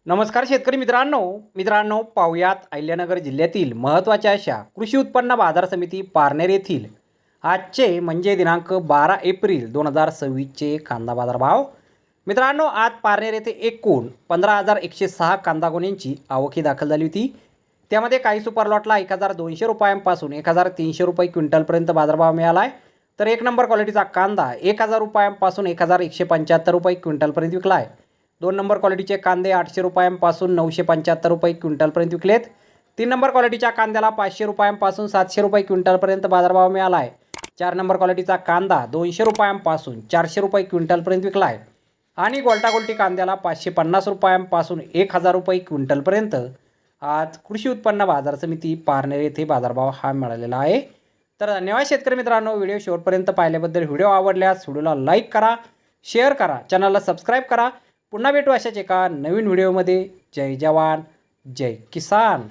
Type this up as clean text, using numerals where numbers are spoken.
नमस्कार शेतकरी मित्रांनो पाहुयात अहिल्यानगर जिल्ह्यातील महत्त्वाच्या अशा कृषी उत्पन्न बाजार समिती पारनेर येथील आजचे म्हणजे दिनांक 12 एप्रिल 2026चे कांदा बाजार भाव। मित्रांनो, आज पारनेर येथे एकूण 15,106 कांदा गोण्यांची आवकी दाखल झाली होती। त्यामध्ये काही सुपर लॉटला 1,200 रुपयांपासून 1,300 रुपये क्विंटलपर्यंत बाजारभाव मिळाला आहे, तर एक नंबर क्वालिटीचा कांदा 1,000 रुपयांपासून 1,175 रुपये क्विंटलपर्यंत विकला आहे। 2 नंबर क्वालिटीचे कांदे 800 रुपयांपासून 975 रुपये क्विंटलपर्यंत विकलेत। 3 नंबर क्वालिटीच्या कांद्याला 500 रुपयांपासून 700 रुपये क्विंटलपर्यंत बाजारभाव मिळाला आहे। 4 नंबर क्वालिटीचा कांदा 200 रुपयांपासून 400 रुपये क्विंटलपर्यंत विकला आहे आणि गोल्टी कांद्याला 550 रुपयांपासून 1,000 रुपये क्विंटलपर्यंत आज कृषी उत्पन्न बाजार समिती पारनेर येथे बाजारभाव हा मिळालेला आहे। तर धन्यवाद शेतकरी मित्रांनो, व्हिडिओ शेवटपर्यंत पाहिल्याबद्दल। व्हिडिओ आवडल्यास व्हिडिओला लाईक करा, शेअर करा, चॅनलला सबस्क्राईब करा। पुन्हा भेटू अशाच एका नवीन व्हिडिओमध्ये। जय जवान जय किसान।